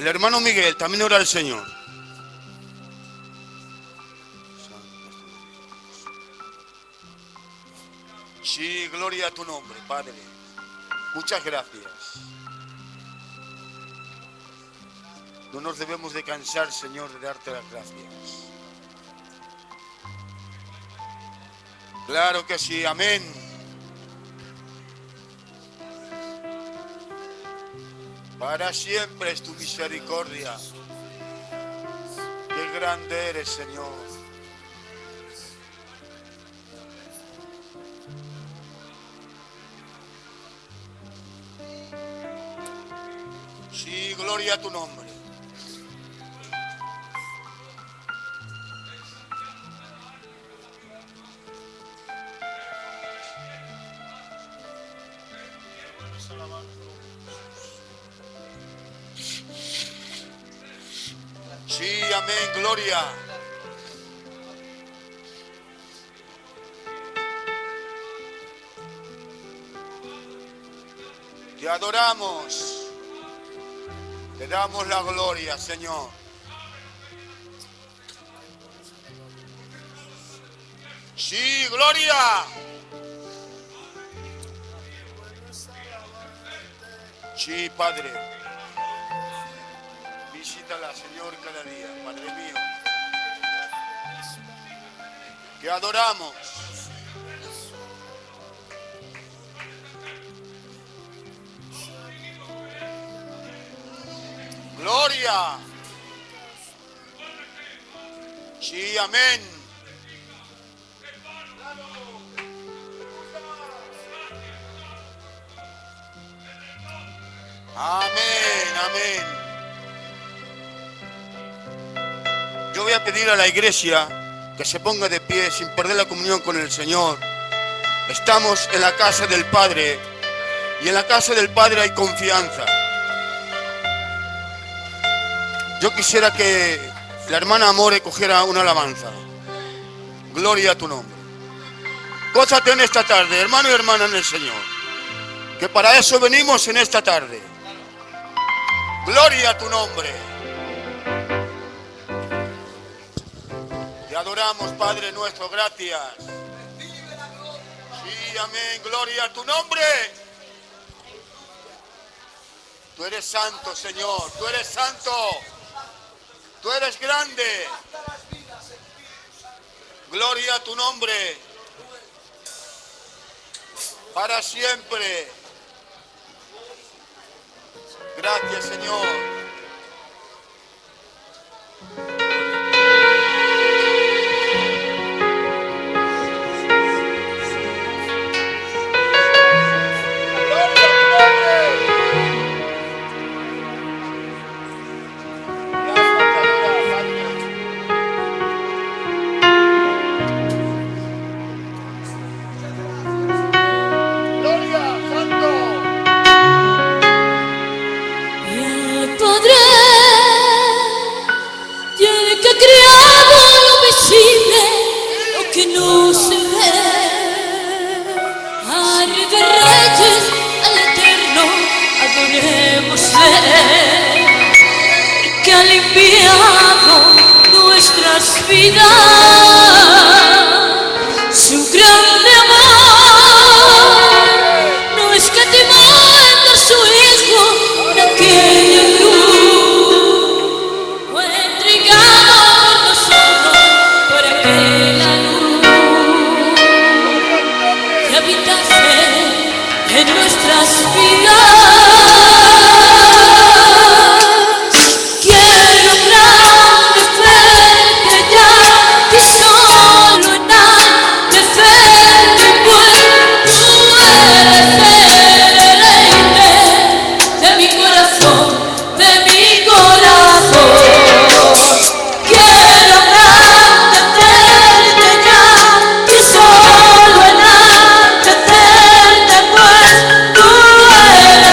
El hermano Miguel también ora al Señor. Sí, gloria a tu nombre, Padre. Muchas gracias. No nos debemos de cansar, Señor, de darte las gracias. Claro que sí, amén. Para siempre es tu misericordia. Qué grande eres, Señor. Sí, gloria a tu nombre. Sí, amén, gloria. Te adoramos. Te damos la gloria, Señor. Sí, gloria. Sí, Padre. Visítala, Señor, cada día, Padre mío. Te adoramos. Gloria. Sí, amén. Amén, amén. Yo voy a pedir a la iglesia que se ponga de pie sin perder la comunión con el Señor. Estamos en la casa del Padre y en la casa del Padre hay confianza. Yo quisiera que la hermana Amore cogiera una alabanza. Gloria a tu nombre. Gózate en esta tarde, hermano y hermana en el Señor, que para eso venimos en esta tarde. Gloria a tu nombre. Te adoramos, Padre nuestro, gracias. Sí, amén, gloria a tu nombre. Tú eres santo, Señor, tú eres santo. Tú eres grande. Gloria a tu nombre. Para siempre. Gracias, Señor. Que no se ve, al Rey de Reyes, al Eterno, adorémosle, que ha limpiado nuestras vidas, su grande amor, no escatimó en dar su Hijo en aquella cruz, fue entregado por nosotros, para que la en nuestras vidas. Quiero grande fe que ya y solo en de fe que tú eres de mi corazón, de mi corazón. Quiero grande fe que ya y solo en tú eres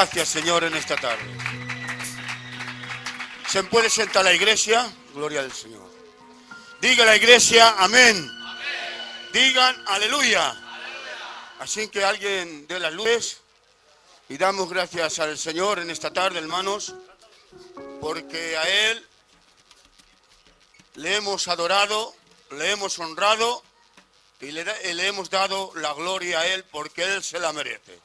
Gracias, Señor, en esta tarde. ¿Se puede sentar la iglesia? Gloria al Señor. Diga la iglesia, amén. Amén. Digan, aleluya. Aleluya. Así que alguien dé las luces y damos gracias al Señor en esta tarde, hermanos, porque a Él le hemos adorado, le hemos honrado y le hemos dado la gloria a Él porque Él se la merece.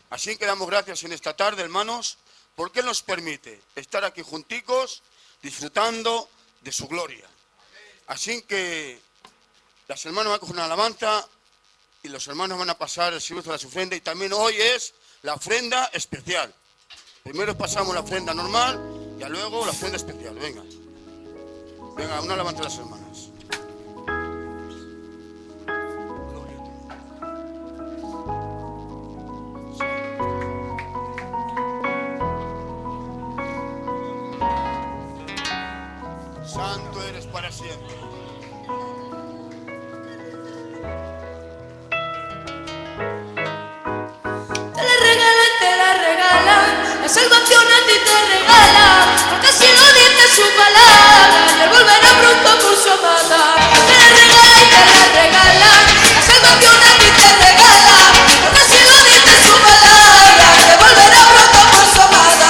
Así que damos gracias en esta tarde, hermanos, porque Él nos permite estar aquí junticos disfrutando de su gloria. Así que las hermanas van a coger una alabanza y los hermanos van a pasar el servicio de la ofrenda, y también hoy es la ofrenda especial. Primero pasamos la ofrenda normal y luego la ofrenda especial. Venga, venga, una alabanza de las hermanas. Santo eres para siempre. Te la regala, la salvación a ti te regala, porque así lo dice su palabra, y él volverá pronto por su amada. Te la regala y te la regala, la salvación a ti te regala, porque así lo dice su palabra, y él volverá pronto por su amada.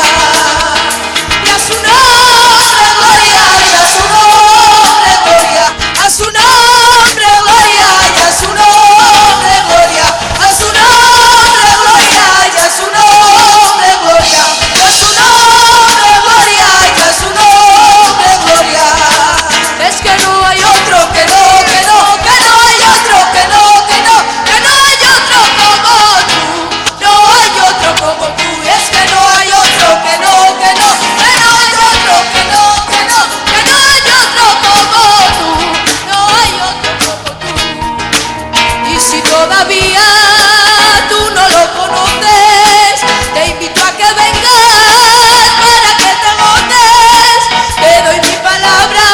Y a su nombre gloria, y a su nombre gloria, a su nombre gloria, y a su nombre gloria, a su nombre gloria, y a su nombre gloria, y a su nombre gloria, y a su nombre gloria. Es que no hay otro que no, que no, que no hay otro que no, que no, que no hay otro como tú, no hay otro como tú. Es que no hay otro que no, que no, que no hay otro que no, que no, que no hay otro como tú, no hay otro como tú. Y si todavía tú no lo conoces, te invito a que vengas para que te goces. Te doy mi palabra,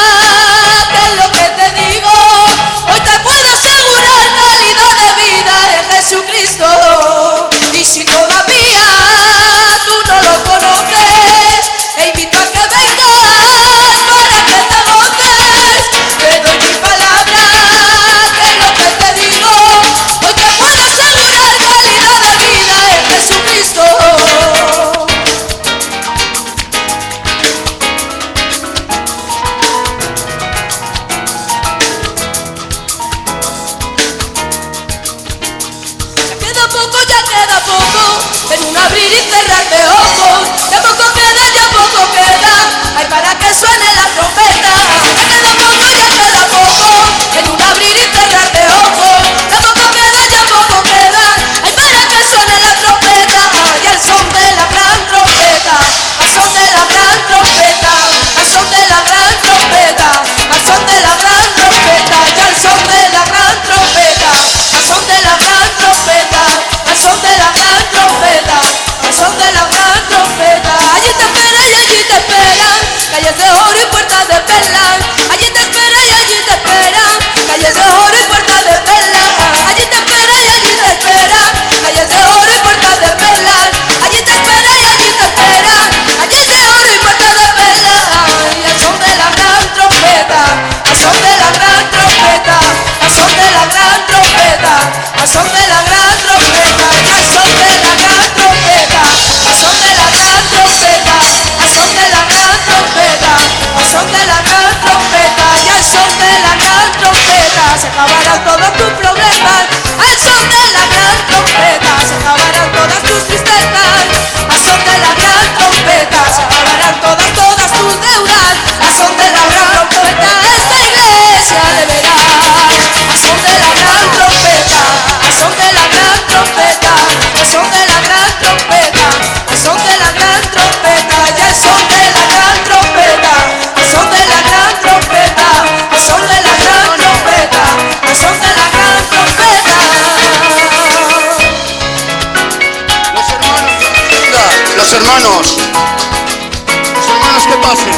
que es lo que te digo. Hoy te puedo asegurar calidad de vida en Jesucristo. Y si todavía tú no lo conoces, te invito a que vengas para que te goces. Te doy mi palabra, que es lo que te digo. Hoy te puedo asegurar calidad de vida en Jesucristo. Ya queda poco, en un abrir y cerrar de ojos. Ya poco queda, ya poco queda, ay, para que suene la trompeta. Ya queda poco, en un abrir y cerrar de ojos. Ya poco queda, ay, para que suene la trompeta. Y el son de la gran trompeta, al son de la gran trompeta, al son de la gran trompeta, al son de la gran trompeta, y al son de la gran trompeta, al son de la gran trompeta, al son de la gran trompeta, al son de la gran trompeta. Allí te espera y allí te esperan calles de oro y puertas de perlas. Allí te espera y allí te esperan calles de oro y puertas de perlas. Allí te espera y allí te esperan calles de oro y puertas de perlas. Allí te espera y allí te esperan calles de oro y puertas de perlas. Y al son de la gran trompeta, al son de la gran trompeta, al son de la gran trompeta, al son de la gran trompeta, y al son de la gran trompeta, al son de la gran trompeta, al son de la gran trompeta, al son de la gran trompeta, y al son de la gran trompeta se acabarán todos tus problemas. Al son de la gran trompeta se acabarán todas tus tristezas. Al son de la gran trompeta se acabarán todas tus deudas. Al son de la gran trompeta esta iglesia deberá. Al son de la gran trompeta, al son de la gran trompeta, al son de la gran trompeta, al son de la gran trompeta, y al son de la gran trompeta, al son de la gran trompeta, al son de la gran trompeta, al son de la gran trompeta. Los hermanos que pasen,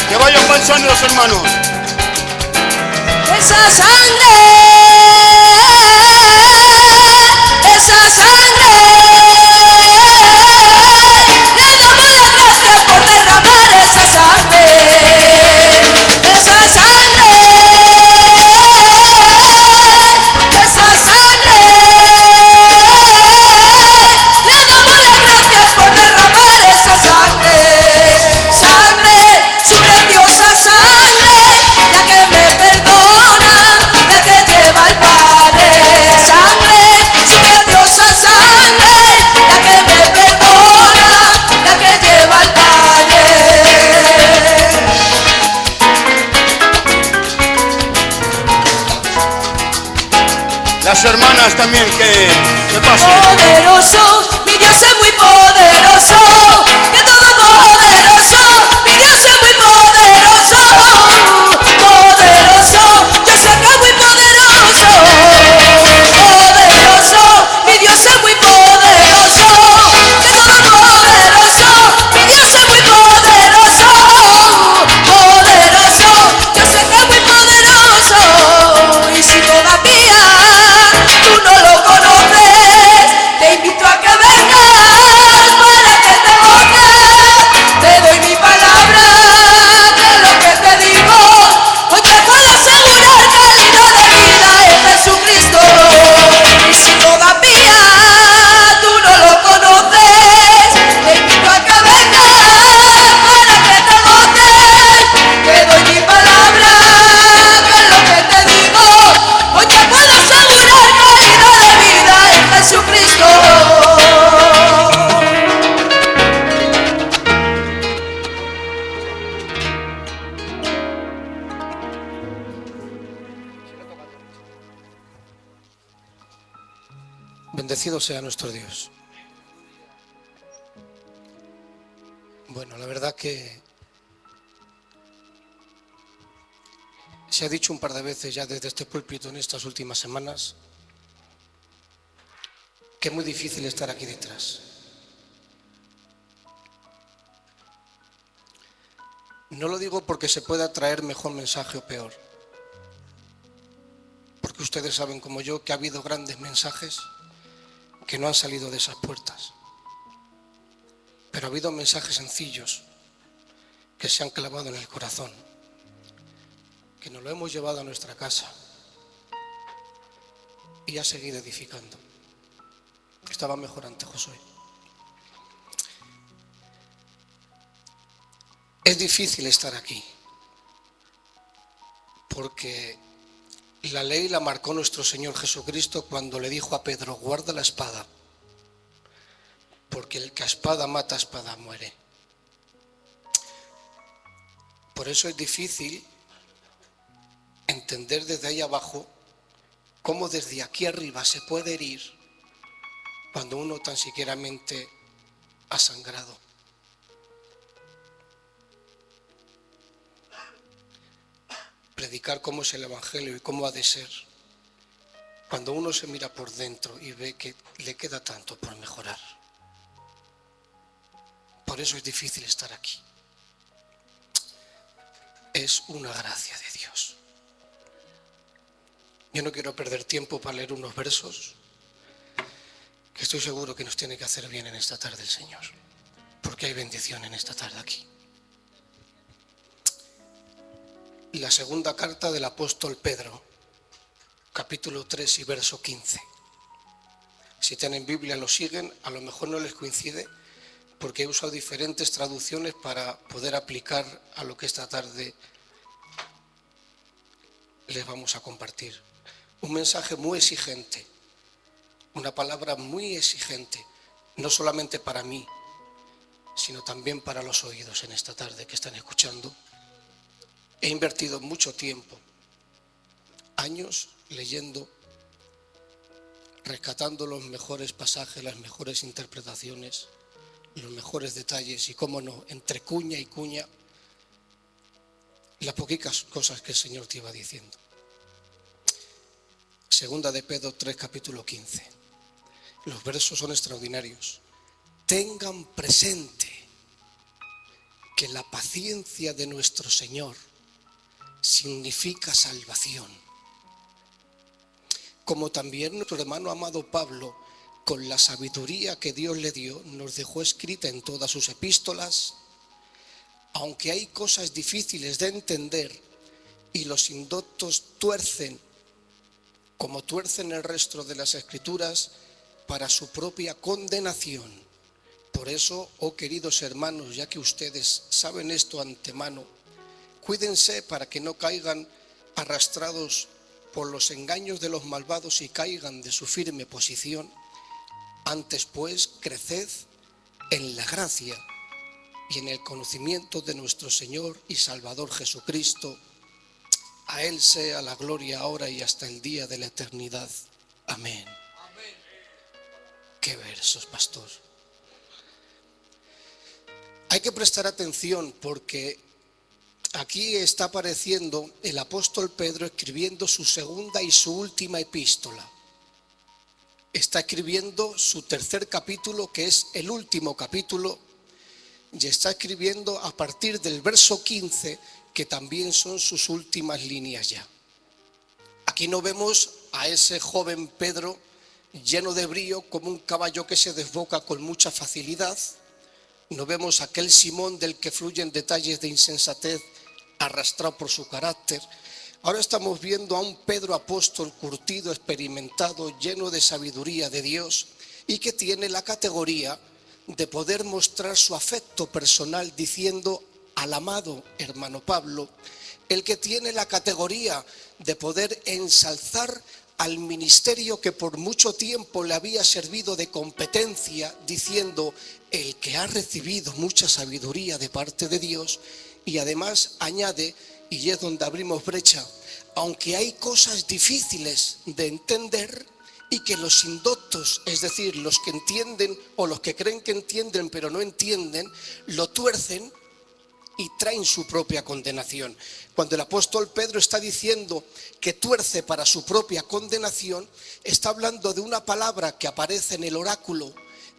que vayan pasando los hermanos. Esa sangre Bendecido sea nuestro Dios. Bueno, la verdad que se ha dicho un par de veces ya desde este púlpito en estas últimas semanas que es muy difícil estar aquí detrás. No lo digo porque se pueda traer mejor mensaje o peor, porque ustedes saben como yo que ha habido grandes mensajes que no han salido de esas puertas, pero ha habido mensajes sencillos que se han clavado en el corazón, que nos lo hemos llevado a nuestra casa y ha seguido edificando. Estaba mejor antes, Josué. Es difícil estar aquí porque la ley la marcó nuestro Señor Jesucristo cuando le dijo a Pedro: guarda la espada, porque el que a espada mata, a espada muere. Por eso es difícil entender desde ahí abajo cómo desde aquí arriba se puede herir cuando uno tan siquieramente ha sangrado. Predicar cómo es el Evangelio y cómo ha de ser, cuando uno se mira por dentro y ve que le queda tanto por mejorar. Por eso es difícil estar aquí. Es una gracia de Dios. Yo no quiero perder tiempo para leer unos versos que estoy seguro que nos tiene que hacer bien en esta tarde el Señor, porque hay bendición en esta tarde aquí. La segunda carta del apóstol Pedro, capítulo 3 y verso 15. Si tienen Biblia lo siguen, a lo mejor no les coincide porque he usado diferentes traducciones para poder aplicar a lo que esta tarde les vamos a compartir. Un mensaje muy exigente, una palabra muy exigente, no solamente para mí, sino también para los oídos en esta tarde que están escuchando. He invertido mucho tiempo, años leyendo, rescatando los mejores pasajes, las mejores interpretaciones, los mejores detalles y, cómo no, entre cuña y cuña, las poquitas cosas que el Señor te iba diciendo. Segunda de Pedro 3, capítulo 15. Los versos son extraordinarios. Tengan presente que la paciencia de nuestro Señor significa salvación. Como también nuestro hermano amado Pablo, con la sabiduría que Dios le dio, nos dejó escrita en todas sus epístolas, aunque hay cosas difíciles de entender y los indoctos tuercen, como tuercen el resto de las escrituras, para su propia condenación. Por eso, oh queridos hermanos, ya que ustedes saben esto antemano, cuídense para que no caigan arrastrados por los engaños de los malvados y caigan de su firme posición. Antes pues, creced en la gracia y en el conocimiento de nuestro Señor y Salvador Jesucristo. A Él sea la gloria ahora y hasta el día de la eternidad. Amén. Amén. Qué versos, pastor. Hay que prestar atención porque aquí está apareciendo el apóstol Pedro escribiendo su segunda y su última epístola. Está escribiendo su tercer capítulo, que es el último capítulo, y está escribiendo a partir del verso 15, que también son sus últimas líneas ya. Aquí no vemos a ese joven Pedro lleno de brío como un caballo que se desboca con mucha facilidad. No vemos a aquel Simón del que fluyen detalles de insensatez arrastrado por su carácter. Ahora estamos viendo a un Pedro apóstol curtido, experimentado, lleno de sabiduría de Dios y que tiene la categoría de poder mostrar su afecto personal diciendo al amado hermano Pablo, el que tiene la categoría de poder ensalzar al ministerio que por mucho tiempo le había servido de competencia, diciendo el que ha recibido mucha sabiduría de parte de Dios. Y además añade, y es donde abrimos brecha, aunque hay cosas difíciles de entender, y que los indoctos, es decir, los que entienden o los que creen que entienden pero no entienden, lo tuercen y traen su propia condenación. Cuando el apóstol Pedro está diciendo que tuerce para su propia condenación, está hablando de una palabra que aparece en el oráculo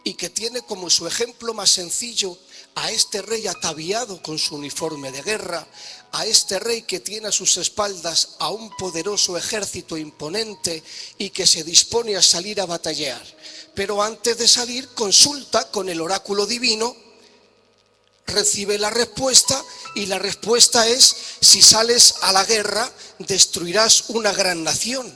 y que tiene como su ejemplo más sencillo a este rey ataviado con su uniforme de guerra, a este rey que tiene a sus espaldas a un poderoso ejército imponente y que se dispone a salir a batallar. Pero antes de salir consulta con el oráculo divino, recibe la respuesta y la respuesta es: si sales a la guerra destruirás una gran nación.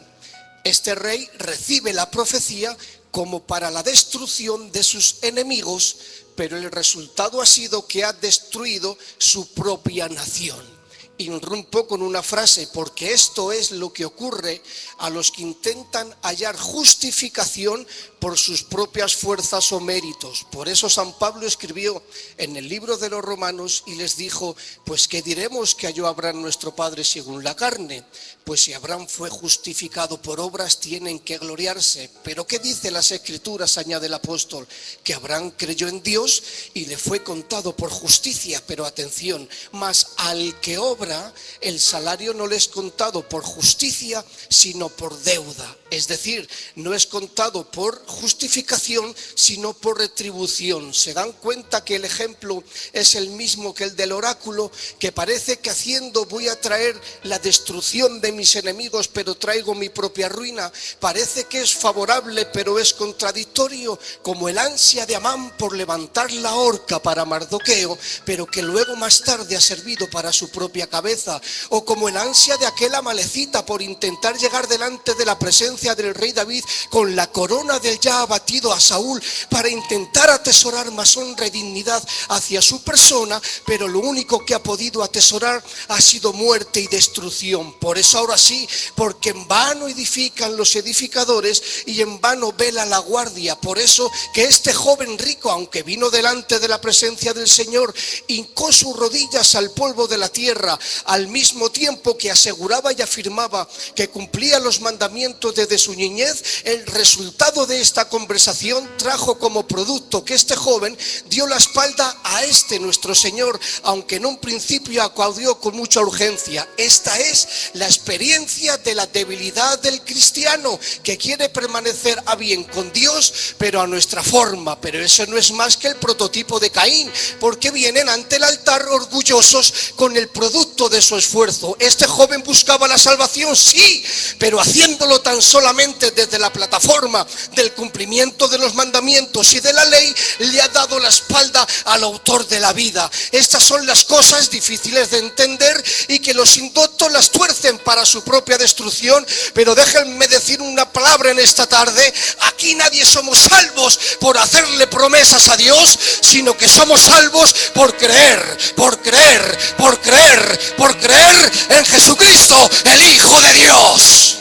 Este rey recibe la profecía como para la destrucción de sus enemigos, pero el resultado ha sido que ha destruido su propia nación. Irrumpo con una frase, porque esto es lo que ocurre a los que intentan hallar justificación por sus propias fuerzas o méritos. Por eso San Pablo escribió en el libro de los Romanos y les dijo: pues ¿qué diremos que halló Abraham nuestro padre según la carne? Pues si Abraham fue justificado por obras, tienen que gloriarse. Pero ¿qué dice las Escrituras?, añade el apóstol, que Abraham creyó en Dios y le fue contado por justicia. Pero atención, mas al que obra, el salario no le es contado por justicia, sino por deuda. Es decir, no es contado por justificación, sino por retribución. ¿Se dan cuenta que el ejemplo es el mismo que el del oráculo? Que parece que haciendo voy a traer la destrucción de mis enemigos, pero traigo mi propia ruina. Parece que es favorable, pero es contradictorio, como el ansia de Amán por levantar la horca para Mardoqueo, pero que luego más tarde ha servido para su propia cabeza. O como el ansia de aquel amalecita por intentar llegar delante de la presencia del rey David con la corona del ya abatido a Saúl, para intentar atesorar más honra y dignidad hacia su persona, pero lo único que ha podido atesorar ha sido muerte y destrucción. Por eso ahora sí, porque en vano edifican los edificadores y en vano vela la guardia. Por eso que este joven rico, aunque vino delante de la presencia del Señor, hincó sus rodillas al polvo de la tierra, al mismo tiempo que aseguraba y afirmaba que cumplía los mandamientos desde su niñez. El resultado de esta conversación trajo como producto que este joven dio la espalda a nuestro Señor, aunque en un principio acudió con mucha urgencia. Esta es la experiencia de la debilidad del cristiano, que quiere permanecer a bien con Dios, pero a nuestra forma. Pero eso no es más que el prototipo de Caín, porque vienen ante el altar orgullosos con el producto de su esfuerzo. Este joven buscaba la salvación, sí, pero haciéndolo tan solamente desde la plataforma del cumplimiento de los mandamientos y de la ley, le ha dado la espalda al autor de la vida. Estas son las cosas difíciles de entender y que los indoctos las tuercen para su propia destrucción. Pero déjenme decir una palabra en esta tarde: aquí nadie somos salvos por hacerle promesas a Dios, sino que somos salvos por creer, por creer, por creer, por creer en Jesucristo, el Hijo de Dios.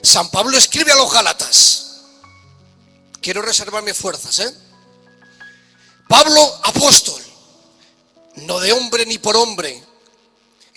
San Pablo escribe a los Gálatas. Quiero reservarme fuerzas, Pablo, apóstol, no de hombre ni por hombre,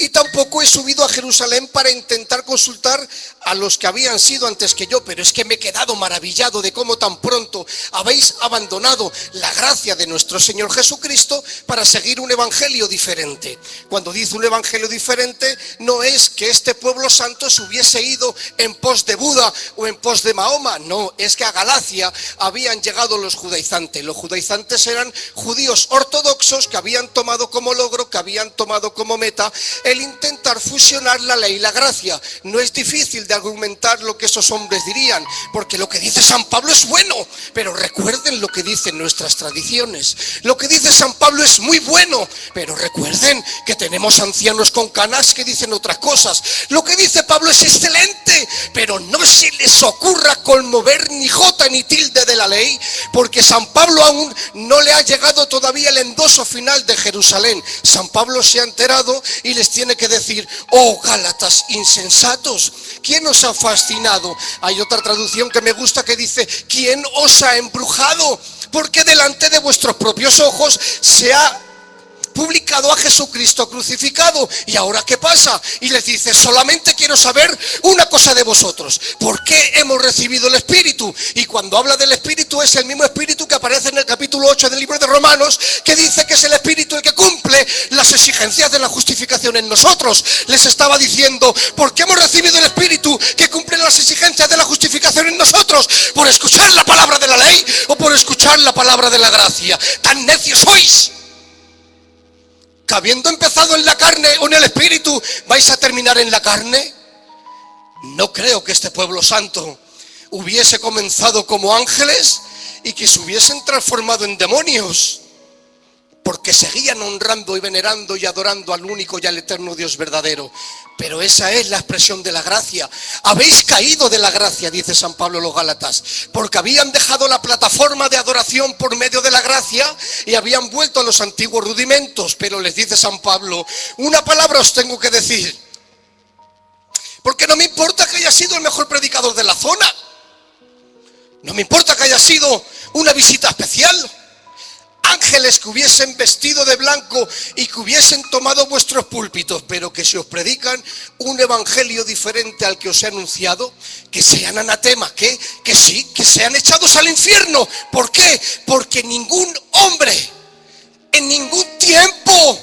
y tampoco he subido a Jerusalén para intentar consultar a los que habían sido antes que yo, pero es que me he quedado maravillado de cómo tan pronto habéis abandonado la gracia de nuestro Señor Jesucristo para seguir un evangelio diferente. Cuando dice un evangelio diferente, no es que este pueblo santo se hubiese ido en pos de Buda o en pos de Mahoma, no, es que a Galacia habían llegado los judaizantes. Los judaizantes eran judíos ortodoxos que habían tomado como logro, que habían tomado como meta el intentar fusionar la ley y la gracia. No es difícil de argumentar lo que esos hombres dirían, porque lo que dice San Pablo es bueno, pero recuerden lo que dicen nuestras tradiciones. Lo que dice San Pablo es muy bueno, pero recuerden que tenemos ancianos con canas que dicen otras cosas. Lo que dice Pablo es excelente, pero no se les ocurra conmover ni jota ni tilde de la ley, porque San Pablo aún no le ha llegado todavía el endoso final de Jerusalén. San Pablo se ha enterado y les tiene que decir: oh Gálatas insensatos, ¿quién os ha fascinado? Hay otra traducción que me gusta que dice: ¿quién os ha embrujado? Porque delante de vuestros propios ojos se ha publicado a Jesucristo crucificado. ¿Y ahora qué pasa? Y les dice, solamente quiero saber una cosa de vosotros. ¿Por qué hemos recibido el Espíritu? Y cuando habla del Espíritu es el mismo Espíritu que aparece en el capítulo 8 del libro de Romanos, que dice que es el Espíritu el que cumple las exigencias de la justificación en nosotros. Les estaba diciendo, ¿por qué hemos recibido el Espíritu que cumple las exigencias de la justificación en nosotros? ¿Por escuchar la palabra de la ley o por escuchar la palabra de la gracia? ¡Tan necios sois! Que habiendo empezado en la carne o en el Espíritu, ¿vais a terminar en la carne? No creo que este pueblo santo hubiese comenzado como ángeles y que se hubiesen transformado en demonios, porque seguían honrando y venerando y adorando al único y al eterno Dios verdadero. Pero esa es la expresión de la gracia. Habéis caído de la gracia, dice San Pablo a los Gálatas, porque habían dejado la plataforma de adoración por medio de la gracia y habían vuelto a los antiguos rudimentos. Pero les dice San Pablo, una palabra os tengo que decir, porque no me importa que haya sido el mejor predicador de la zona, no me importa que haya sido una visita especial, ángeles que hubiesen vestido de blanco y que hubiesen tomado vuestros púlpitos, pero que si os predican un evangelio diferente al que os he anunciado, que sean anatema, que sí, que sean echados al infierno. ¿Por qué? Porque ningún hombre en ningún tiempo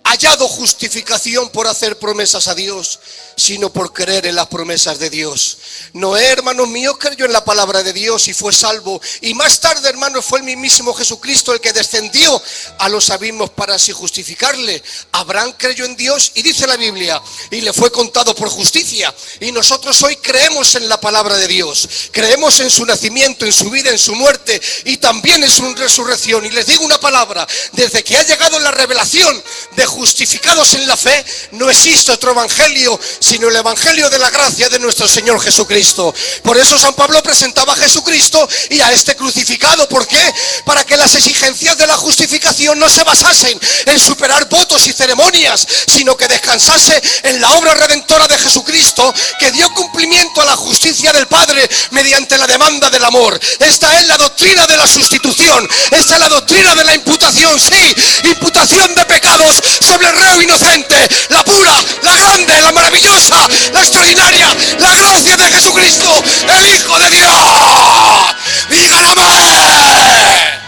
ha hallado justificación por hacer promesas a Dios, sino por creer en las promesas de Dios. Noé, hermanos míos, creyó en la palabra de Dios y fue salvo. Y más tarde, hermanos, fue el mismísimo Jesucristo el que descendió a los abismos para así justificarle. Abraham creyó en Dios y dice la Biblia, y le fue contado por justicia. Y nosotros hoy creemos en la palabra de Dios. Creemos en su nacimiento, en su vida, en su muerte y también en su resurrección. Y les digo una palabra, desde que ha llegado la revelación de justificados en la fe, no existe otro evangelio sino el evangelio de la gracia de nuestro Señor Jesucristo. Por eso San Pablo presentaba a Jesucristo y a este crucificado. ¿Por qué? Para que las exigencias de la justificación no se basasen en superar votos y ceremonias, sino que descansase en la obra redentora de Jesucristo, que dio cumplimiento a la justicia del Padre mediante la demanda del amor. Esta es la doctrina de la sustitución, esta es la doctrina de la imputación, sí, imputación de pecados sobre el reo inocente, la pura, la grande, la maravillosa, la extraordinaria, la gracia de Jesucristo, el Hijo de Dios. ¡Digan amén!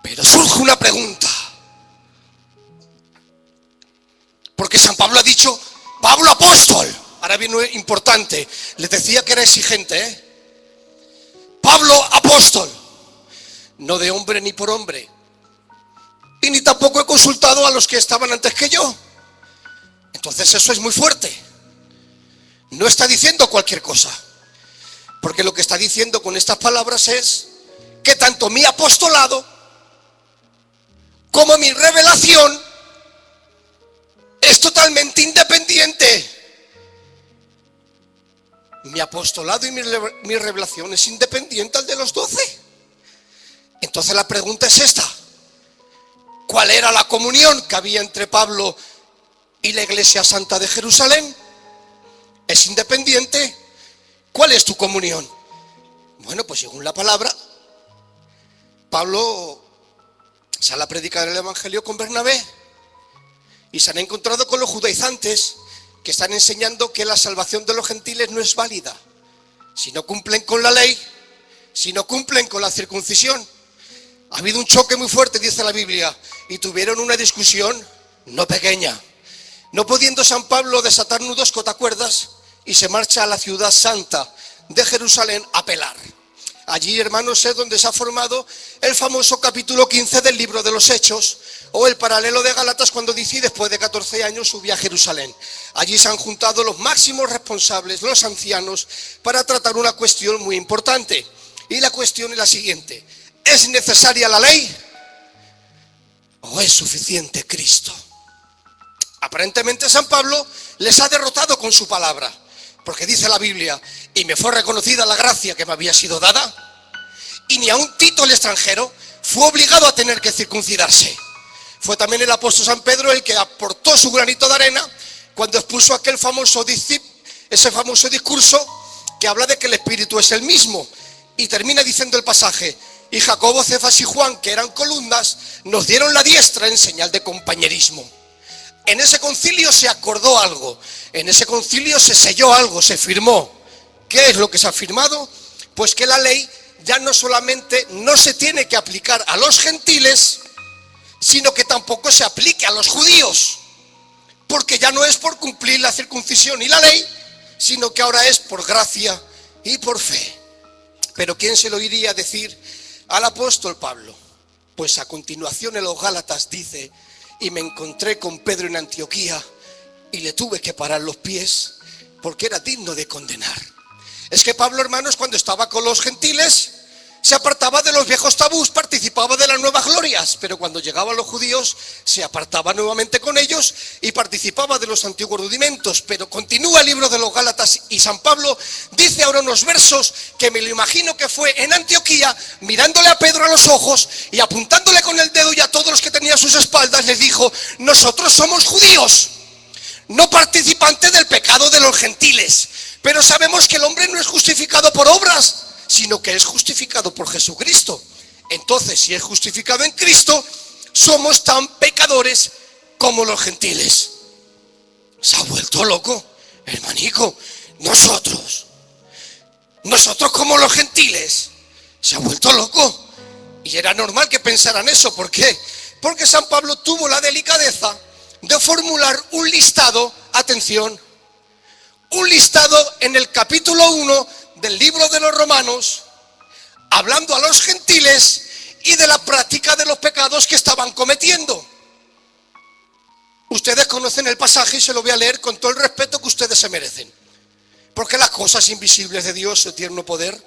Pero surge una pregunta, porque San Pablo ha dicho, Pablo apóstol. Ahora viene lo importante, les decía que era exigente, Pablo apóstol, no de hombre ni por hombre, y ni tampoco he consultado a los que estaban antes que yo. Entonces eso es muy fuerte. No está diciendo cualquier cosa, porque lo que está diciendo con estas palabras es que tanto mi apostolado como mi revelación es totalmente independiente. Mi apostolado y mi revelación es independiente al de los 12. Entonces la pregunta es esta: ¿cuál era la comunión que había entre Pablo y la Iglesia Santa de Jerusalén? ¿Es independiente? ¿Cuál es tu comunión? Bueno, pues según la palabra, Pablo sale a predicar el Evangelio con Bernabé y se han encontrado con los judaizantes que están enseñando que la salvación de los gentiles no es válida si no cumplen con la ley, si no cumplen con la circuncisión. Ha habido un choque muy fuerte, dice la Biblia, y tuvieron una discusión no pequeña. No pudiendo San Pablo desatar nudos cortacuerdas, y se marcha a la ciudad santa de Jerusalén a pelar. Allí, hermanos, es donde se ha formado el famoso capítulo 15 del libro de los Hechos, o el paralelo de Gálatas cuando dice, después de 14 años subí a Jerusalén. Allí se han juntado los máximos responsables, los ancianos, para tratar una cuestión muy importante. Y la cuestión es la siguiente: ¿es necesaria la ley o es suficiente Cristo? Aparentemente San Pablo les ha derrotado con su palabra, porque dice la Biblia, y me fue reconocida la gracia que me había sido dada, y ni aun Tito el extranjero fue obligado a tener que circuncidarse. Fue también el apóstol San Pedro el que aportó su granito de arena cuando expuso ese famoso discurso que habla de que el Espíritu es el mismo. Y termina diciendo el pasaje: y Jacobo, Cefas y Juan, que eran columnas, nos dieron la diestra en señal de compañerismo. En ese concilio se acordó algo, en ese concilio se selló algo, se firmó. ¿Qué es lo que se ha firmado? Pues que la ley ya no solamente no se tiene que aplicar a los gentiles, sino que tampoco se aplique a los judíos, porque ya no es por cumplir la circuncisión y la ley, sino que ahora es por gracia y por fe. Pero ¿quién se lo iría a decir al apóstol Pablo? Pues a continuación en los Gálatas dice: y me encontré con Pedro en Antioquía y le tuve que parar los pies porque era digno de condenar. Es que Pablo, hermanos, cuando estaba con los gentiles se apartaba de los viejos tabús, participaba de las nuevas glorias, pero cuando llegaban los judíos se apartaba nuevamente con ellos y participaba de los antiguos rudimentos. Pero continúa el libro de los Gálatas y San Pablo dice ahora unos versos que me lo imagino que fue en Antioquía, mirándole a Pedro a los ojos y apuntándole con el dedo y a todos los que tenían a sus espaldas les dijo: nosotros somos judíos, no participantes del pecado de los gentiles, pero sabemos que el hombre no es justificado por obras, sino que es justificado por Jesucristo. Entonces, si es justificado en Cristo, somos tan pecadores como los gentiles. Se ha vuelto loco, hermanico. Nosotros como los gentiles. Se ha vuelto loco. Y era normal que pensaran eso. ¿Por qué? Porque San Pablo tuvo la delicadeza de formular un listado, atención, un listado en el capítulo 1 del libro de los Romanos, hablando a los gentiles y de la práctica de los pecados que estaban cometiendo. Ustedes conocen el pasaje y se lo voy a leer con todo el respeto que ustedes se merecen, porque las cosas invisibles de Dios, su eterno poder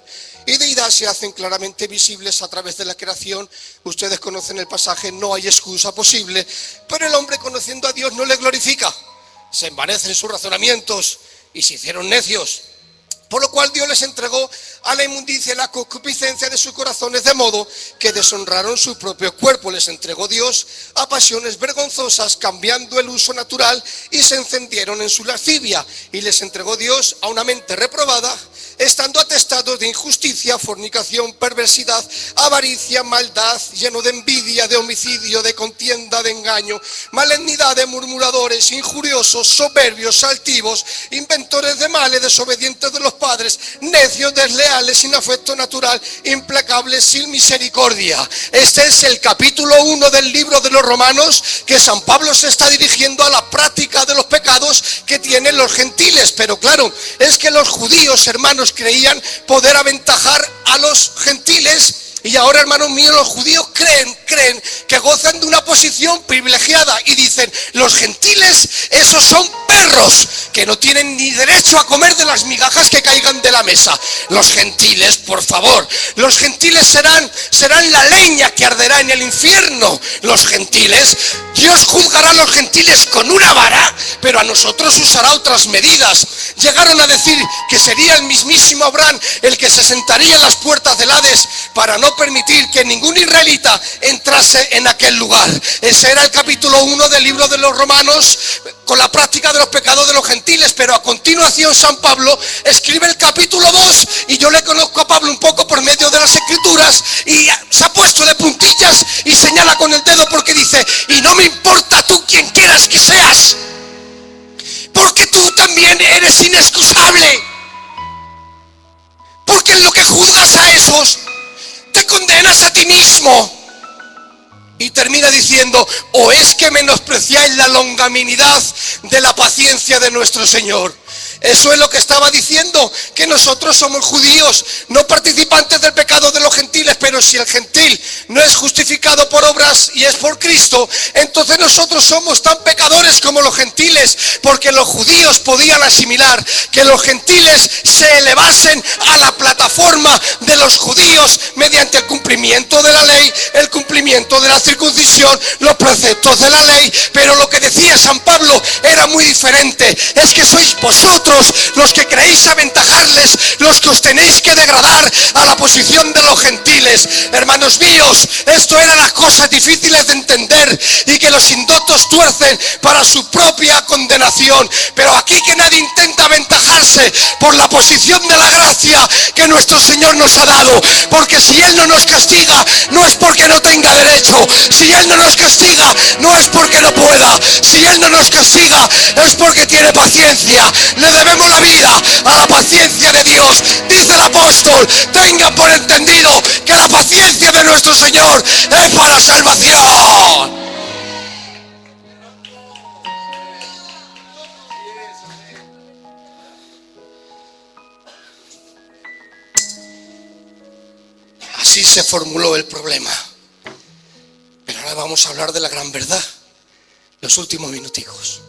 y deidad, se hacen claramente visibles a través de la creación. Ustedes conocen el pasaje: no hay excusa posible, pero el hombre, conociendo a Dios, no le glorifica, se envanece en sus razonamientos y se hicieron necios. Por lo cual Dios les entregó a la inmundicia y la concupiscencia de sus corazones, de modo que deshonraron su propio cuerpo. Les entregó Dios a pasiones vergonzosas, cambiando el uso natural, y se encendieron en su lascivia. Y les entregó Dios a una mente reprobada, estando atestados de injusticia, fornicación, perversidad, avaricia, maldad, lleno de envidia, de homicidio, de contienda, de engaño, malignidad, de murmuradores, injuriosos, soberbios, altivos, inventores de males, desobedientes de los padres, necios, desleales, sin afecto natural, implacables, sin misericordia. Este es el capítulo 1 del libro de los Romanos, que San Pablo se está dirigiendo a la práctica de los pecados que tienen los gentiles. Pero claro, es que los judíos, hermanos, creían poder aventajar a los gentiles. Y ahora, hermanos míos, los judíos creen que gozan de una posición privilegiada y dicen: los gentiles, esos son perros que no tienen ni derecho a comer de las migajas que caigan de la mesa. Los gentiles, por favor, los gentiles serán la leña que arderá en el infierno. Los gentiles, Dios juzgará a los gentiles con una vara, pero a nosotros usará otras medidas. Llegaron a decir que sería el mismísimo Abraham el que se sentaría en las puertas del Hades para no permitir que ningún israelita entrase en aquel lugar. Ese era el capítulo 1 del libro de los Romanos, con la práctica de los pecados de los gentiles. Pero a continuación San Pablo escribe el capítulo 2, y yo le conozco a Pablo un poco por medio de las escrituras, y se ha puesto de puntillas y señala con el dedo, porque dice: y no me importa tú quien quieras que seas, porque tú también eres inexcusable, porque en lo que juzgas a esos te condenas a ti mismo. Y termina diciendo: o es que menospreciáis la longanimidad de la paciencia de nuestro Señor. Eso es lo que estaba diciendo, que nosotros somos judíos, no participantes del pecado de los gentiles, pero si el gentil no es justificado por obras y es por Cristo, entonces nosotros somos tan pecadores como los gentiles, porque los judíos podían asimilar que los gentiles se elevasen a la plataforma de los judíos mediante el cumplimiento de la ley, el cumplimiento de la circuncisión, los preceptos de la ley. Pero lo que decía San Pablo era muy diferente: es que sois vosotros los que queréis aventajarles, los que os tenéis que degradar a la posición de los gentiles. Hermanos míos, esto eran las cosas difíciles de entender y que los indoctos tuercen para su propia condenación. Pero aquí que nadie intenta aventajar alegrarse por la posición de la gracia que nuestro Señor nos ha dado, porque si Él no nos castiga, no es porque no tenga derecho. Si Él no nos castiga, no es porque no pueda. Si Él no nos castiga, es porque tiene paciencia. Le debemos la vida a la paciencia de Dios. Dice el apóstol: tengan por entendido que la paciencia de nuestro Señor es para salvación. Así se formuló el problema. Pero ahora vamos a hablar de la gran verdad, los últimos minuticos.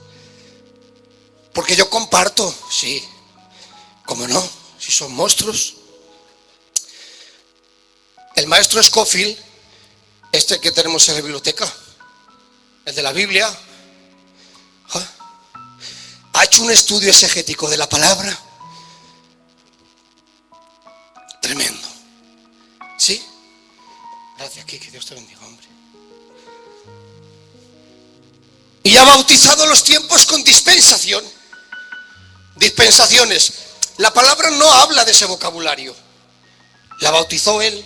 Porque yo comparto, sí, ¿cómo no? Si son monstruos. El maestro Scofield, este que tenemos en la biblioteca, el de la Biblia, ha hecho un estudio exegético de la palabra tremendo. ¿Sí? Gracias, que Dios te bendiga, hombre. Y ha bautizado los tiempos con dispensación. Dispensaciones. La palabra no habla de ese vocabulario. La bautizó él.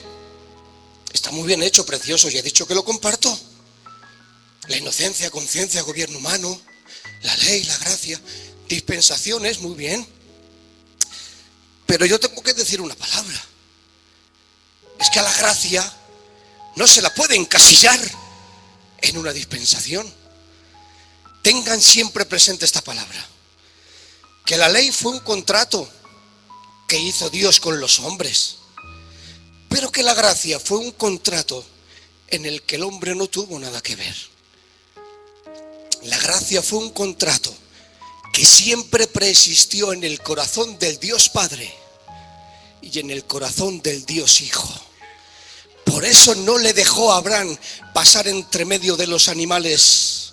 Está muy bien hecho, precioso, y he dicho que lo comparto. La inocencia, conciencia, gobierno humano, la ley, la gracia, dispensaciones, muy bien. Pero yo tengo que decir una palabra. Es que a la gracia no se la puede encasillar en una dispensación. Tengan siempre presente esta palabra. Que la ley fue un contrato que hizo Dios con los hombres. Pero que la gracia fue un contrato en el que el hombre no tuvo nada que ver. La gracia fue un contrato que siempre preexistió en el corazón del Dios Padre y en el corazón del Dios Hijo. Por eso no le dejó a Abraham pasar entre medio de los animales.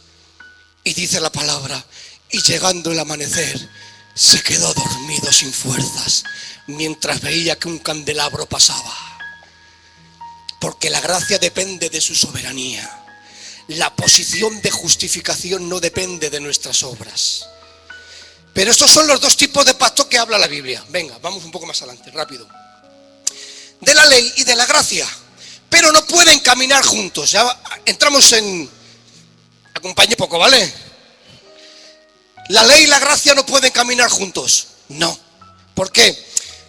Y dice la palabra: y llegando el amanecer, se quedó dormido sin fuerzas, mientras veía que un candelabro pasaba. Porque la gracia depende de su soberanía. La posición de justificación no depende de nuestras obras. Pero estos son los dos tipos de pacto que habla la Biblia. Venga, vamos un poco más adelante, rápido. De la ley y de la gracia. Pero no pueden caminar juntos. Ya entramos en... Acompañe poco, ¿vale? La ley y la gracia no pueden caminar juntos. No. ¿Por qué?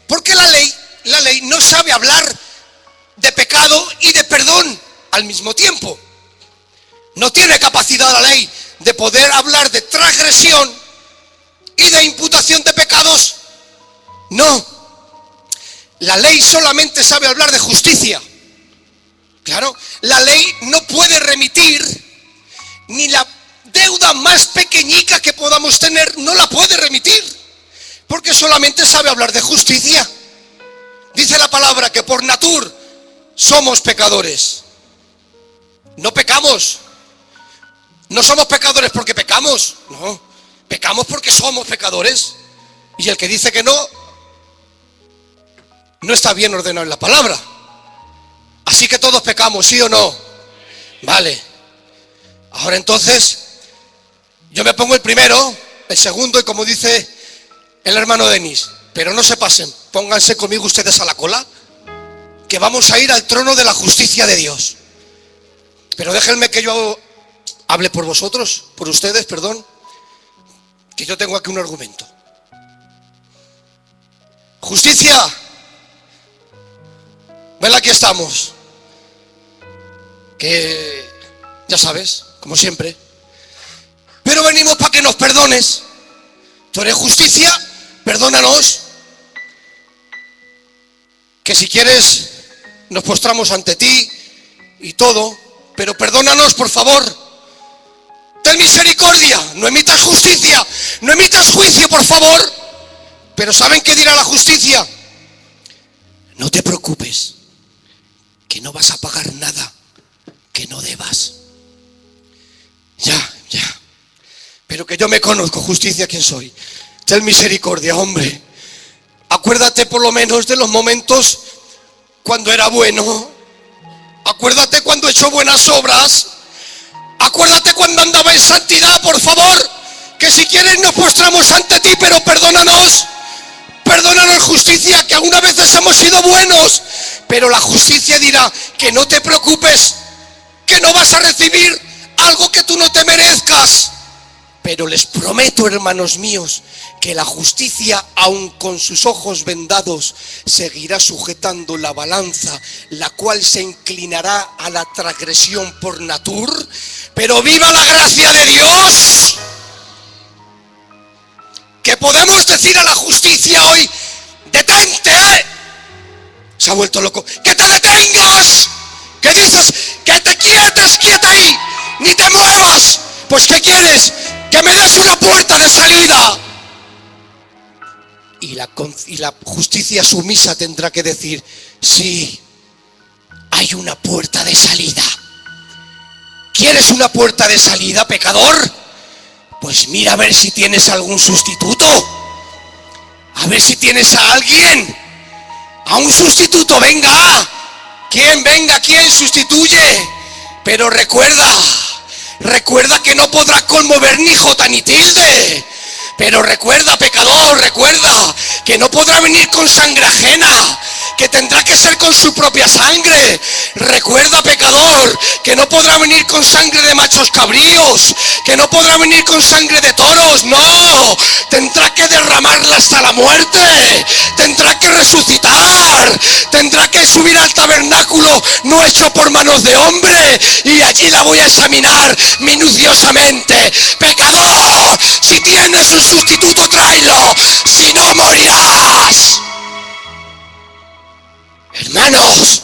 Porque la ley no sabe hablar de pecado y de perdón al mismo tiempo. No tiene capacidad la ley de poder hablar de transgresión y de imputación de pecados. No. La ley solamente sabe hablar de justicia. Claro, la ley no puede remitir ni la deuda más pequeñica que podamos tener, no la puede remitir, porque solamente sabe hablar de justicia. Dice la palabra que por natura somos pecadores. No pecamos. No somos pecadores porque pecamos. No, pecamos porque somos pecadores. Y el que dice que no está bien ordenado en la palabra. Así que todos pecamos, ¿sí o no? Vale. Ahora entonces, yo me pongo el primero, el segundo, y como dice el hermano Denis, pero no se pasen, pónganse conmigo ustedes a la cola, que vamos a ir al trono de la justicia de Dios. Pero déjenme que yo hable por vosotros, por ustedes, perdón, que yo tengo aquí un argumento. Justicia. Ven, aquí estamos. Que ya sabes, como siempre. Pero venimos para que nos perdones. Tú eres justicia, perdónanos. Que si quieres nos postramos ante ti y todo, pero perdónanos, por favor. Ten misericordia, no emitas justicia, no emitas juicio, por favor. Pero ¿saben qué dirá la justicia? No te preocupes, que no vas a pagar nada que no debas. Ya. Pero que yo me conozco, justicia, quién soy. Ten misericordia, hombre. Acuérdate por lo menos de los momentos cuando era bueno. Acuérdate cuando he hecho buenas obras. Acuérdate cuando andaba en santidad, por favor. Que si quieres nos postramos ante ti, pero perdónanos. justicia, que algunas veces hemos sido buenos, pero la justicia dirá que no te preocupes, que no vas a recibir algo que tú no te merezcas. Pero les prometo, hermanos míos, que la justicia, aun con sus ojos vendados, seguirá sujetando la balanza, la cual se inclinará a la transgresión por natur. Pero viva la gracia de Dios, que podemos decir a la justicia hoy: detente, se ha vuelto loco, que te detengas, que dices que te quietes, quieta ahí, ni te muevas. Pues ¿qué quieres? Que me des una puerta de salida. Y la justicia sumisa tendrá que decir: sí, hay una puerta de salida. ¿Quieres una puerta de salida, pecador? Pues mira a ver si tienes algún sustituto. A ver si tienes a alguien, a un sustituto. Venga, ¿quién sustituye? Pero recuerda que no podrás conmover ni jota ni tilde. Pero recuerda, pecador, recuerda que no podrá venir con sangre ajena, que tendrá que ser con su propia sangre. Recuerda, pecador, que no podrá venir con sangre de machos cabríos, que no podrá venir con sangre de toros, no. Tendrá que derramarla hasta la muerte, tendrá que resucitar, tendrá que subir al tabernáculo no hecho por manos de hombre, y allí la voy a examinar minuciosamente. Pecador, si tienes un sustituto, tráelo, si no morirás. Hermanos,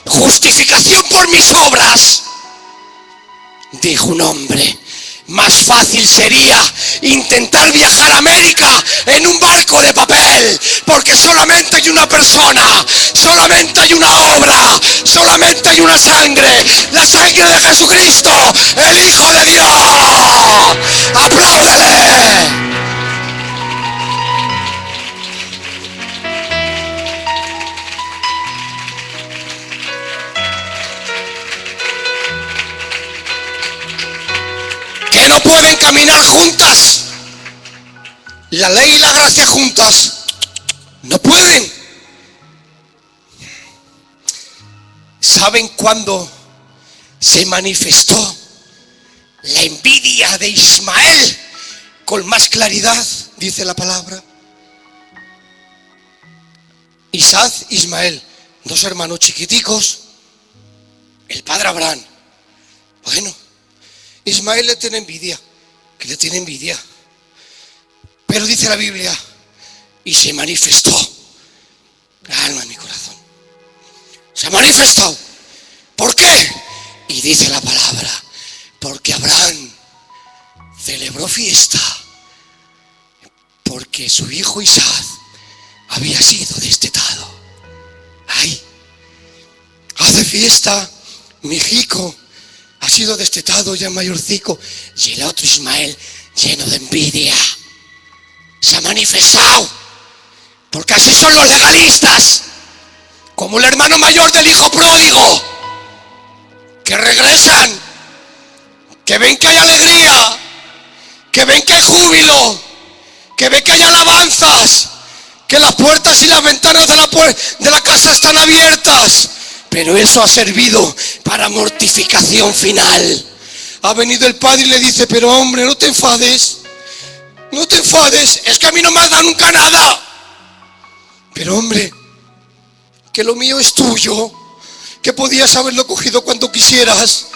justificación por mis obras, dijo un hombre. Más fácil sería intentar viajar a América en un barco de papel, porque solamente hay una persona, solamente hay una obra, solamente hay una sangre, la sangre de Jesucristo, el Hijo de Dios. ¡Apláudele! Que no pueden caminar juntas. La ley y la gracia juntas no pueden. ¿Saben cuándo se manifestó la envidia de Ismael con más claridad? Dice la palabra. Isaac, Ismael, dos hermanos chiquiticos. El padre Abraham. Bueno, Ismael le tiene envidia, pero dice la Biblia, y se manifestó, alma en mi corazón, se ha manifestado. ¿Por qué? Y dice la palabra, porque Abraham celebró fiesta, porque su hijo Isaac había sido destetado. ¡Ay! Hace fiesta, mi hijo ha sido destetado, ya mayorcico. Y el otro Ismael, lleno de envidia, se ha manifestado. Porque así son los legalistas, como el hermano mayor del hijo pródigo, que regresan, que ven que hay alegría, que ven que hay júbilo, que ven que hay alabanzas, que las puertas y las ventanas de la casa están abiertas. Pero eso ha servido para mortificación final. Ha venido el padre y le dice: pero hombre, no te enfades, es que a mí no me has dado nunca nada. Pero hombre, que lo mío es tuyo, que podías haberlo cogido cuando quisieras.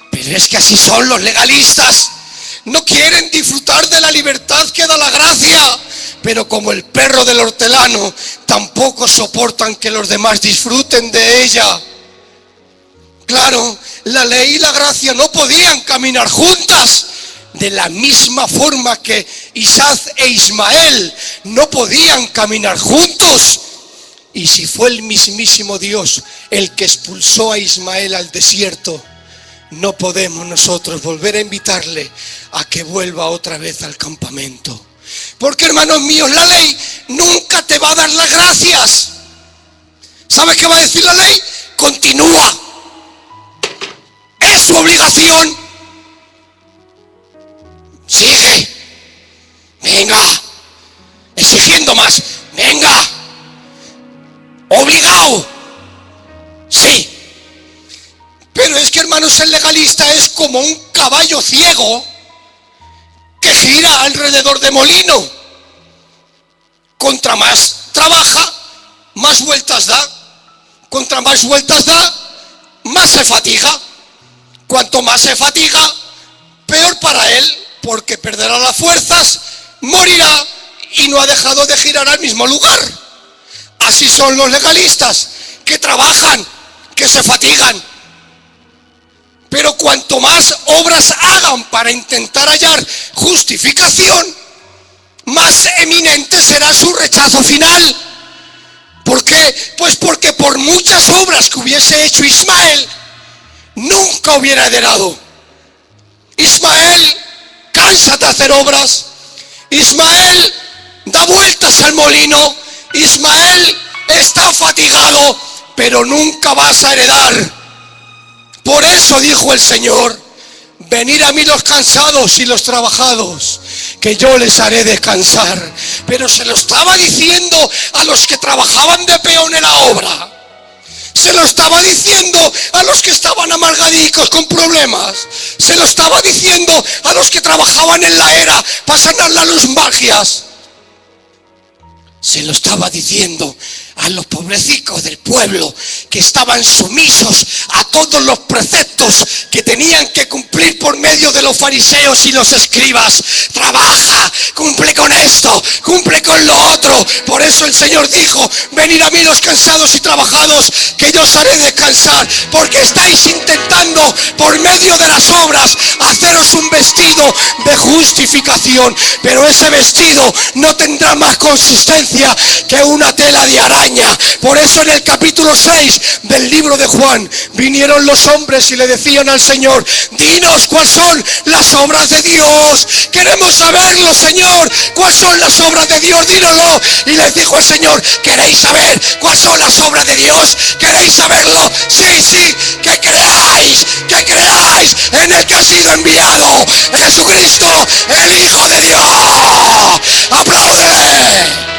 Pero es que así son los legalistas, no quieren disfrutar de la libertad que da la gracia. Pero como el perro del hortelano, tampoco soportan que los demás disfruten de ella. Claro, la ley y la gracia no podían caminar juntas. De la misma forma que Isaac e Ismael no podían caminar juntos. Y si fue el mismísimo Dios el que expulsó a Ismael al desierto, no podemos nosotros volver a invitarle a que vuelva otra vez al campamento. Porque, hermanos míos, la ley nunca te va a dar las gracias. ¿Sabes qué va a decir la ley? Continúa. Es su obligación. Sigue. Venga. Exigiendo más. Venga. obligado. Sí. Pero es que, hermanos, el legalista es como un caballo ciego que gira alrededor de molino. Contra más trabaja, más vueltas da. Contra más vueltas da, más se fatiga. Cuanto más se fatiga, peor para él, porque perderá las fuerzas, morirá y no ha dejado de girar al mismo lugar. Así son los legalistas, que trabajan, que se fatigan. Pero cuanto más obras hagan para intentar hallar justificación, más eminente será su rechazo final. ¿Por qué? Pues porque por muchas obras que hubiese hecho Ismael, nunca hubiera heredado. Ismael cansa de hacer obras. Ismael da vueltas al molino. Ismael está fatigado, pero nunca vas a heredar. Por eso dijo el Señor: venid a mí los cansados y los trabajados, que yo les haré descansar. Pero se lo estaba diciendo a los que trabajaban de peón en la obra. Se lo estaba diciendo a los que estaban amargadicos con problemas. Se lo estaba diciendo a los que trabajaban en la era para sanar las lumbalgias. Se lo estaba diciendo a los pobrecicos del pueblo que estaban sumisos a todos los preceptos que tenían que cumplir por medio de los fariseos y los escribas. Trabaja, cumple con esto, cumple con lo otro. Por eso el Señor dijo: venid a mí los cansados y trabajados, que yo os haré descansar. Porque estáis intentando por medio de las obras haceros un vestido de justificación, pero ese vestido no tendrá más consistencia que una tela de araña. Por eso en el capítulo 6 del libro de Juan vinieron los hombres y le decían al Señor: dinos cuáles son las obras de Dios, queremos saberlo, Señor, cuáles son las obras de Dios, dínoslo. Y les dijo el Señor: ¿queréis saber cuáles son las obras de Dios? ¿Queréis saberlo? Sí, sí, que creáis en el que ha sido enviado, Jesucristo, el Hijo de Dios. ¡Apláudele!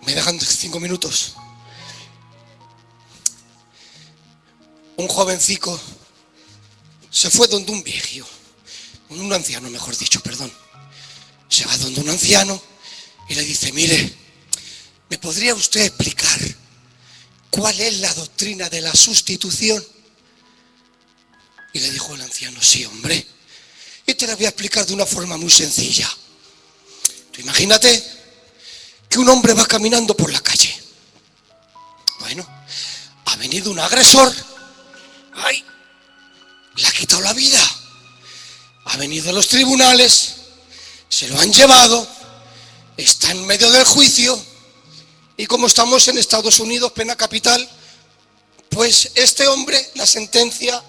Me dejan 5 minutos. Un jovencico se fue donde un viejo, un anciano, mejor dicho, perdón. Se va donde un anciano y le dice: mire, ¿me podría usted explicar cuál es la doctrina de la sustitución? Y le dijo el anciano: sí, hombre, y te la voy a explicar de una forma muy sencilla. Tú imagínate que un hombre va caminando por la calle. Bueno, ha venido un agresor. ¡Ay! Le ha quitado la vida. Ha venido a los tribunales, se lo han llevado, está en medio del juicio. Y como estamos en Estados Unidos, pena capital, pues este hombre, la sentencia,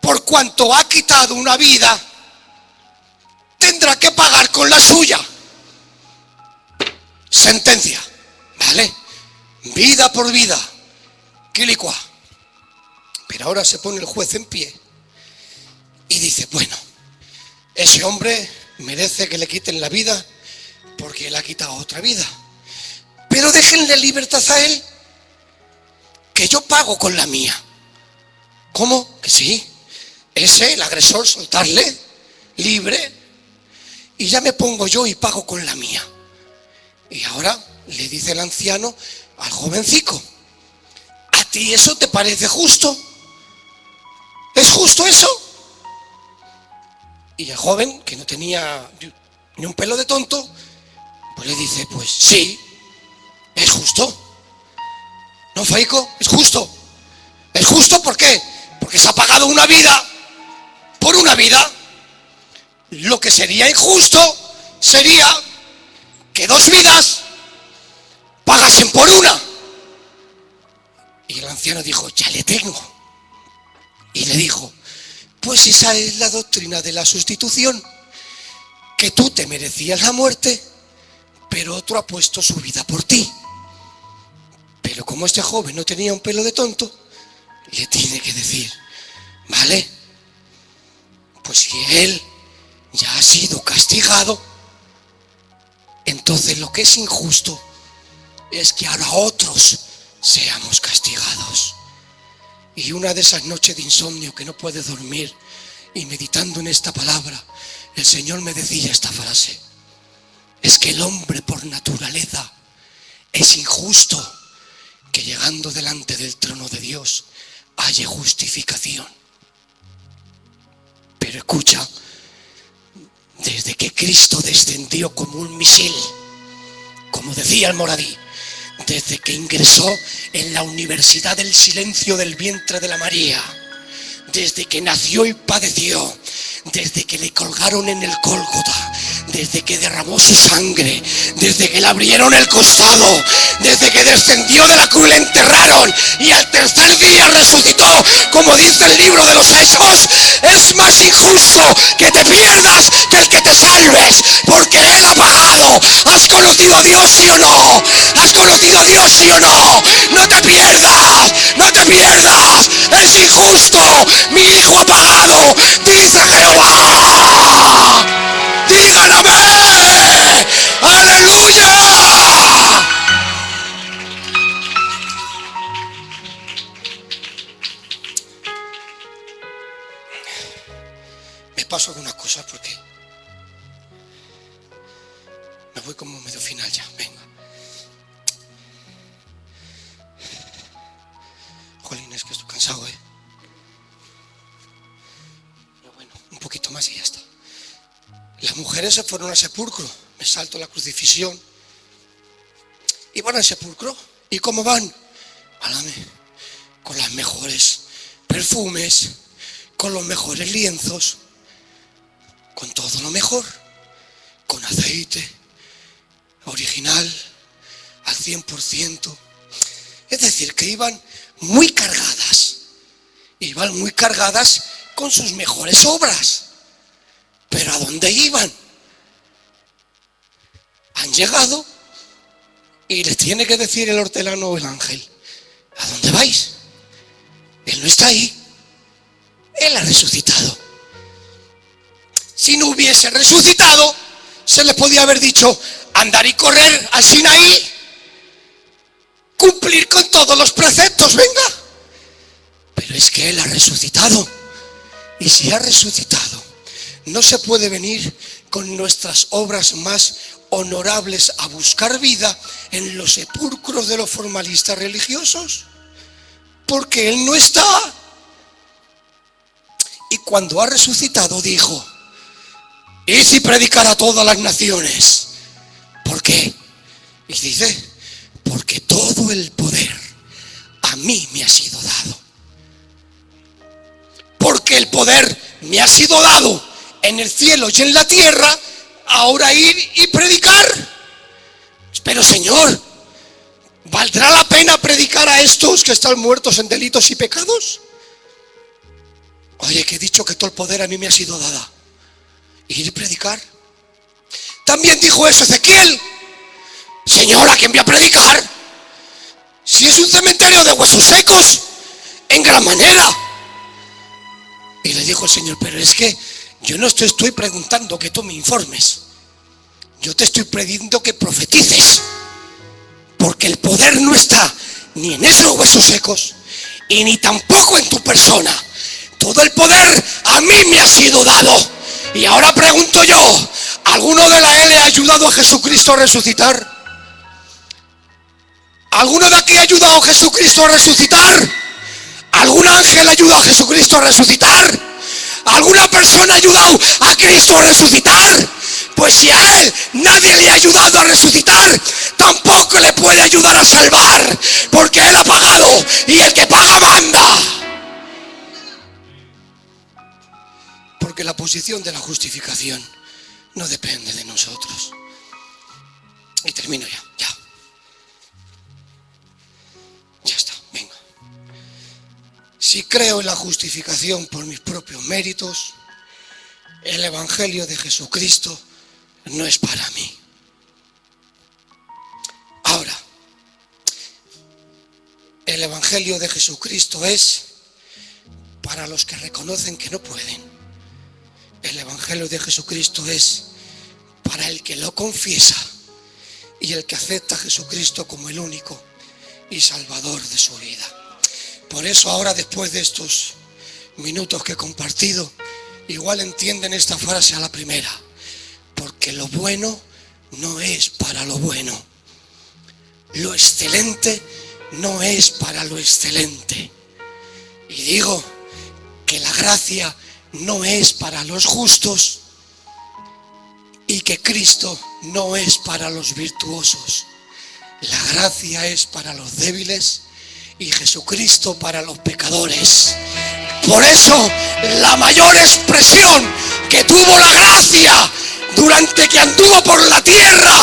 por cuanto ha quitado una vida, tendrá que pagar con la suya. Sentencia, ¿vale? Vida por vida, quilicua. Pero ahora se pone el juez en pie y dice: bueno, ese hombre merece que le quiten la vida porque le ha quitado otra vida, pero déjenle libertad a él, que yo pago con la mía. ¿Cómo? Que sí, ese, el agresor, soltarle libre, y ya me pongo yo y pago con la mía. Y ahora le dice el anciano al jovencico: ¿a ti eso te parece justo? ¿Es justo eso? Y el joven, que no tenía ni un pelo de tonto, pues le dice: pues sí, es justo. ¿No, Faico? Es justo. ¿Es justo por qué? Porque se ha pagado una vida por una vida. Lo que sería injusto sería que 2 vidas pagasen por una. Y el anciano dijo: ya le tengo. Y le dijo: pues esa es la doctrina de la sustitución, que tú te merecías la muerte, pero otro ha puesto su vida por ti. Pero como este joven no tenía un pelo de tonto, le tiene que decir, vale, pues si él ya ha sido castigado, entonces lo que es injusto es que ahora otros seamos castigados. Y una de esas noches de insomnio que no puedes dormir y meditando en esta palabra, el Señor me decía esta frase: es que el hombre por naturaleza es injusto, que llegando delante del trono de Dios haya justificación. Pero escucha, desde que Cristo descendió como un misil, como decía el Moradí, desde que ingresó en la universidad del silencio del vientre de la María, desde que nació y padeció, desde que le colgaron en el Gólgota, desde que derramó su sangre, desde que le abrieron el costado, desde que descendió de la cruz, le enterraron y al tercer día resucitó, como dice el libro de los Hechos, es más injusto que te pierdas que el que te salves, porque Él ha pagado. ¿Has conocido a Dios, sí o no? ¿Has conocido a Dios, sí o no? No te pierdas, no te pierdas, es injusto, mi hijo ha pagado, dice Jehová. Digan amén, aleluya. Me paso algunas cosas porque me voy como medio final ya. Venga. Jolín, es que estoy cansado, Pero bueno, un poquito más y ya está. Las mujeres se fueron al sepulcro. Me salto la crucifixión. Y van al sepulcro. ¿Y cómo van? Válame, con las mejores perfumes, con los mejores lienzos, con todo lo mejor, con aceite original al 100%. Es decir, que iban muy cargadas. Iban muy cargadas con sus mejores obras. Pero ¿a dónde iban? Han llegado y les tiene que decir el hortelano o el ángel: ¿a dónde vais? Él no está ahí. Él ha resucitado. Si no hubiese resucitado, se les podía haber dicho: andar y correr al Sinaí, cumplir con todos los preceptos, venga. Pero es que Él ha resucitado. Y si ha resucitado, no se puede venir con nuestras obras más honorables a buscar vida en los sepulcros de los formalistas religiosos, porque Él no está. Y cuando ha resucitado dijo: id y predicar a todas las naciones. ¿Por qué? Y dice: porque todo el poder a mí me ha sido dado. Porque el poder me ha sido dado en el cielo y en la tierra, ahora ir y predicar. Pero Señor, ¿valdrá la pena predicar a estos que están muertos en delitos y pecados? Oye, que he dicho que todo el poder a mí me ha sido dada. Ir y predicar. También dijo eso Ezequiel: Señor, ¿a quién voy a predicar? Si es un cementerio de huesos secos, en gran manera. Y le dijo el Señor: pero es que yo no te estoy preguntando que tú me informes, yo te estoy pidiendo que profetices, porque el poder no está ni en esos huesos secos y ni tampoco en tu persona. Todo el poder a mí me ha sido dado. Y ahora pregunto yo: ¿alguno de la L ha ayudado a Jesucristo a resucitar? ¿Alguno de aquí ha ayudado a Jesucristo a resucitar? ¿Algún ángel ha ayudado a Jesucristo a resucitar? ¿Alguna persona ha ayudado a Cristo a resucitar? Pues si a Él nadie le ha ayudado a resucitar, tampoco le puede ayudar a salvar, porque Él ha pagado y el que paga manda. Porque la posición de la justificación no depende de nosotros. Y termino ya. Ya está, venga. Si creo en la justificación por mis propios méritos, el Evangelio de Jesucristo no es para mí. Evangelio de Jesucristo es para los que reconocen que no pueden. El Evangelio de Jesucristo es para el que lo confiesa y el que acepta a Jesucristo como el único y salvador de su vida. Por eso ahora, después de estos minutos que he compartido, igual entienden esta frase a la primera: porque lo bueno no es para lo bueno, lo excelente no es para lo excelente. Y digo que la gracia no es para los justos y que Cristo no es para los virtuosos. La gracia es para los débiles y Jesucristo para los pecadores. Por eso la mayor expresión que tuvo la gracia durante que anduvo por la tierra,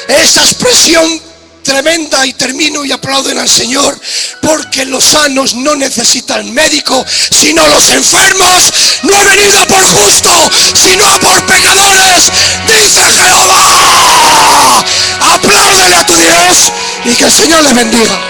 esa expresión tremenda, y termino y aplauden al Señor, porque los sanos no necesitan médico, sino los enfermos. No he venido a por justos, sino a por pecadores, dice Jehová. Apláudele a tu Dios y que el Señor le bendiga.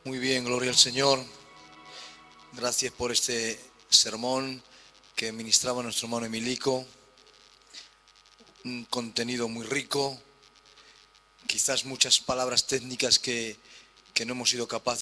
Muy bien, gloria al Señor. Gracias por este sermón que ministraba nuestro hermano Emilico. Un contenido muy rico, quizás muchas palabras técnicas que no hemos sido capaces